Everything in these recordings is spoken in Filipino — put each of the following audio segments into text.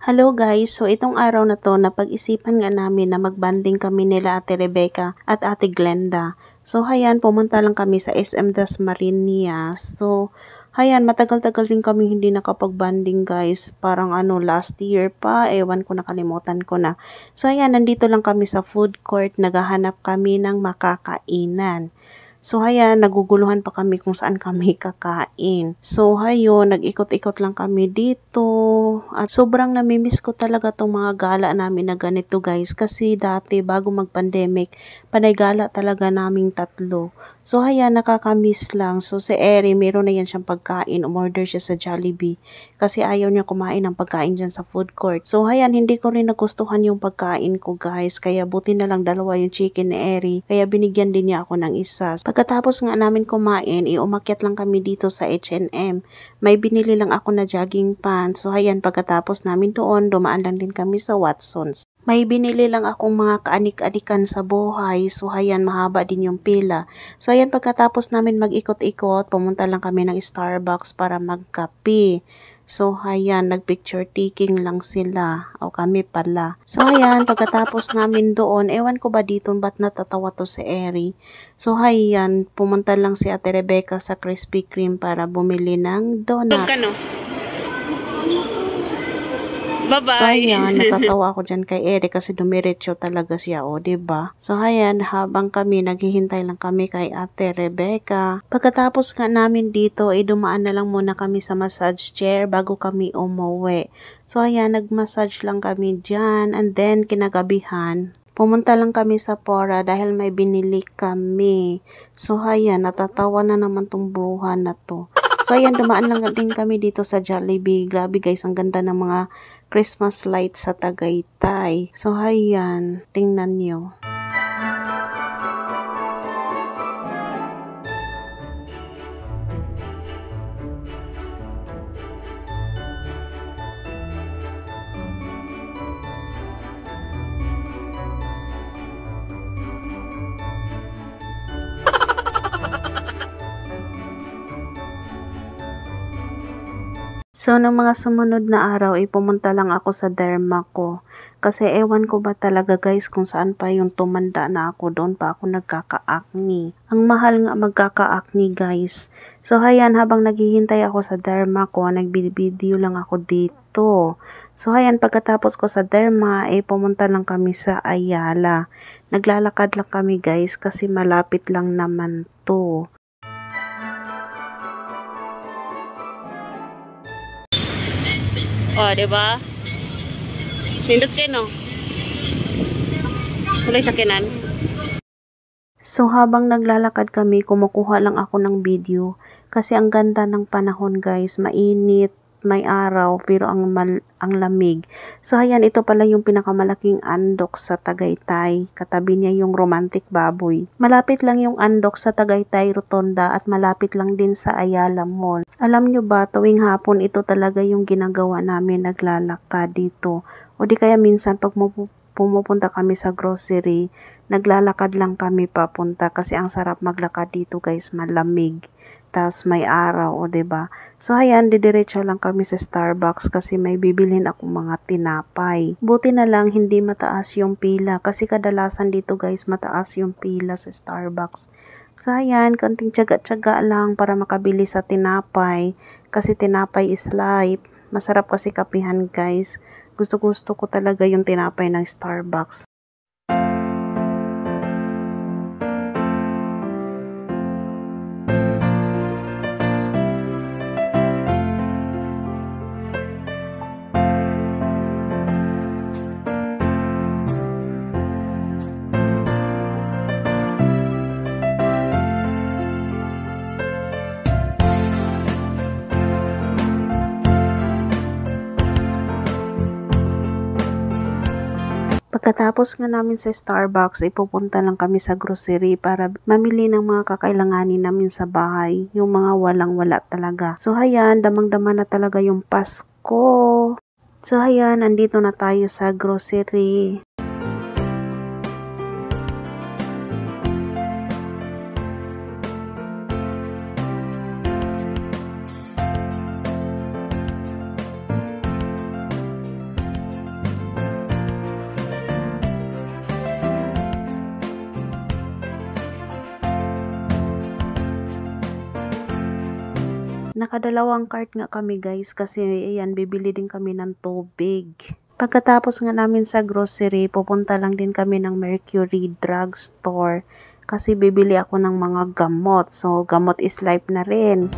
Hello guys, so itong araw na to napag-isipan nga namin na magbanding kami nila Ate Rebecca at Ate Glenda. So hayan, pumunta lang kami sa SM Dasmariñas. So hayan, matagal-tagal rin kami hindi nakapagbanding guys. Parang last year pa, ewan ko, nakalimutan ko na. So hayan, nandito lang kami sa food court, naghahanap kami ng makakainan. So, hayan, naguguluhan pa kami kung saan kami kakain. So, hayon, nag-ikot-ikot lang kami dito. At sobrang namimiss ko talaga tong mga gala namin na ganito, guys. Kasi dati, bago mag-pandemic, panay gala talaga naming tatlo. So, hayan, nakakamiss lang. So, si Eri, meron na yan siyang pagkain. Umorder siya sa Jollibee. Kasi ayaw niya kumain ng pagkain dyan sa food court. So, hayan, hindi ko rin nagustuhan yung pagkain ko, guys. Kaya buti na lang dalawa yung chicken ni Eri. Kaya binigyan din niya ako ng isa. Pagkatapos nga namin kumain, umakyat lang kami dito sa H&M. May binili lang ako na jogging pants. So, hayan, pagkatapos namin doon, dumaan lang din kami sa Watsons. May binili lang akong mga kaanik-anikan sa buhay. So, hayan, mahaba din yung pila. So, ayan, pagkatapos namin mag-ikot-ikot, pumunta lang kami ng Starbucks para magkape. So, hayan, nag-picture taking lang sila. O kami pala. So, hayan, pagkatapos namin doon, ewan ko ba dito, ba't natatawa to si Eri? So, hayan, pumunta lang si Ate Rebecca sa Krispy Kreme para bumili ng donut. Bye-bye. So, ayan, natatawa ako dyan kay Eri kasi dumiretso talaga siya, o, diba? So, ayan, habang kami, naghihintay lang kami kay Ate Rebecca. Pagkatapos nga namin dito, dumaan na lang muna kami sa massage chair bago kami umuwi. So, ayan, nag-massage lang kami dyan. And then, kinagabihan, pumunta lang kami sa Pora dahil may binili kami. So, ayan, natatawa na naman tong bruhan na to. So, ayan, dumaan lang din kami dito sa Jollibee. Grabe guys, ang ganda ng mga Christmas lights sa Tagaytay. So, ayan, tingnan nyo. So, noong mga sumunod na araw, pumunta lang ako sa derma ko. Kasi ewan ko ba talaga guys kung saan pa yung tumanda na ako, doon pa ako nagkaka-acne. Ang mahal nga magkaka-acne guys. So, hayan, habang naghihintay ako sa derma ko, nagbibideo lang ako dito. So, hayan, pagkatapos ko sa derma, pumunta lang kami sa Ayala. Naglalakad lang kami guys kasi malapit lang naman to. Oh, diba? Nindot kayo, no? Walay sakinan. So, habang naglalakad kami, kumukuha lang ako ng video. Kasi ang ganda ng panahon, guys. Mainit, may araw, pero ang lamig. So, ayan, ito pala yung pinakamalaking andok sa Tagaytay. Katabi niya yung Romantic Baboy. Malapit lang yung andok sa Tagaytay Rotonda at malapit lang din sa Ayala Mall. Alam nyo ba, tuwing hapon, ito talaga yung ginagawa namin, naglalakad dito. O di kaya minsan, pag pumupunta kami sa grocery, naglalakad lang kami papunta kasi ang sarap maglakad dito guys, malamig. Tas may araw, o diba? So, ayan, didiretso lang kami sa Starbucks kasi may bibilhin akong mga tinapay. Buti na lang, hindi mataas yung pila kasi kadalasan dito guys, mataas yung pila sa Starbucks. So, ayan, kanting tiyaga-tiyaga lang para makabili sa tinapay kasi tinapay is life. Masarap kasi kapihan guys. Gusto-gusto ko talaga yung tinapay ng Starbucks. Pagkatapos nga namin sa Starbucks, pupunta lang kami sa grocery para mamili ng mga kakailanganin namin sa bahay. Yung mga walang-wala talaga. So, hayan, damang-dama na talaga yung Pasko. So, hayan, andito na tayo sa grocery. Nakadalawang cart nga kami guys kasi ayan, bibili din kami ng tubig. Pagkatapos nga namin sa grocery, pupunta lang din kami ng Mercury Drugstore kasi bibili ako ng mga gamot. So, gamot is life na rin.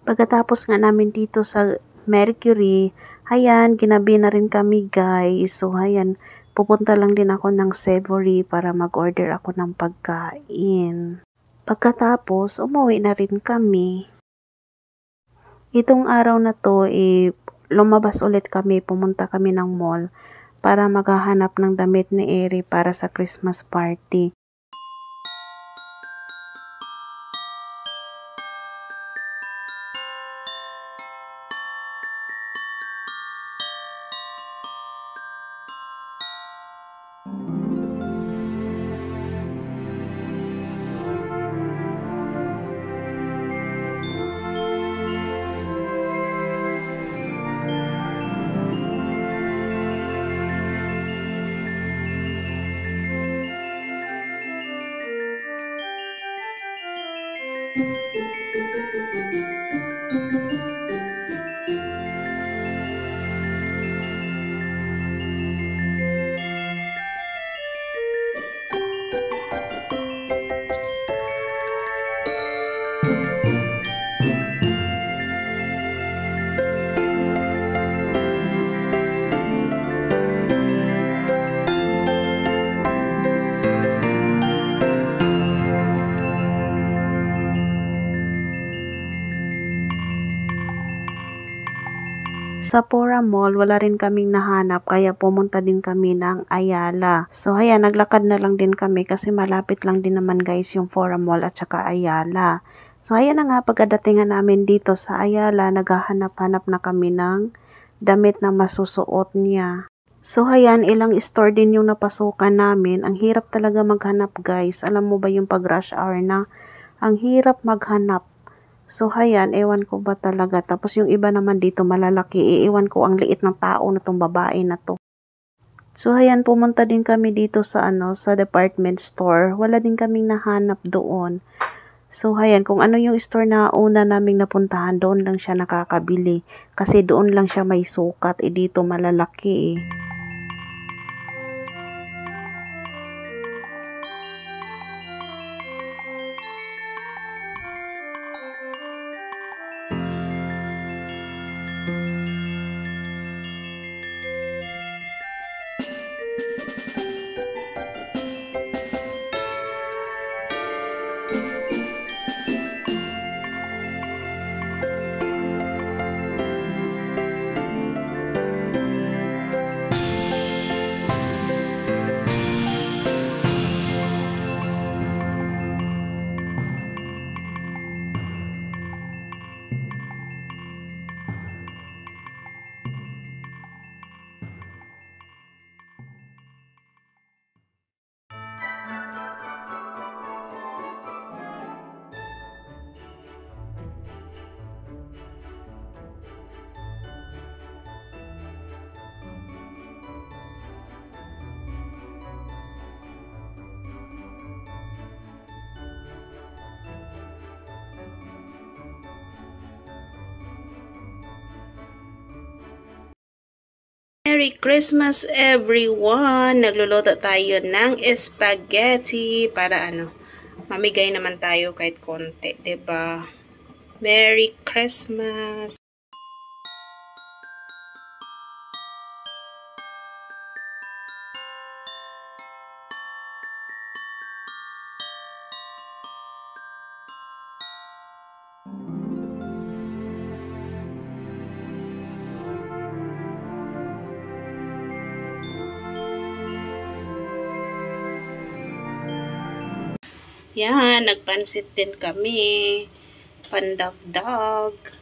Pagkatapos nga namin dito sa Mercury, ayan, ginabi na rin kami guys. So, ayan, pupunta lang din ako ng Savory para mag-order ako ng pagkain. Pagkatapos, umuwi na rin kami. Itong araw na to, lumabas ulit kami, pumunta kami ng mall para maghahanap ng damit ni Eri para sa Christmas party. Sa Pora Mall, wala rin kaming nahanap kaya pumunta din kami ng Ayala. So, ayan, naglakad na lang din kami kasi malapit lang din naman guys yung Pora Mall at saka Ayala. So, ayan na nga, pagkadatingan namin dito sa Ayala, naghahanap-hanap na kami ng damit na masusuot niya. So, ayan, ilang store din yung napasukan namin. Ang hirap talaga maghanap guys. Alam mo ba yung pag rush hour na? Ang hirap maghanap. So, ayan, ewan ko ba talaga. Tapos yung iba naman dito malalaki. Iiwan ko ang liit ng tao na tong babae na to. So, ayan, pumunta din kami dito sa sa department store. Wala din kaming nahanap doon. So, ayan, kung ano yung store na una naming napuntahan, doon lang siya nakakabili. Kasi doon lang siya may sukat. Dito malalaki Merry Christmas everyone! Nagluluto tayo ng spaghetti para mamigay naman tayo kahit konti, 'di ba? Merry Christmas! Yan, nagpansit din kami. Pandagdag.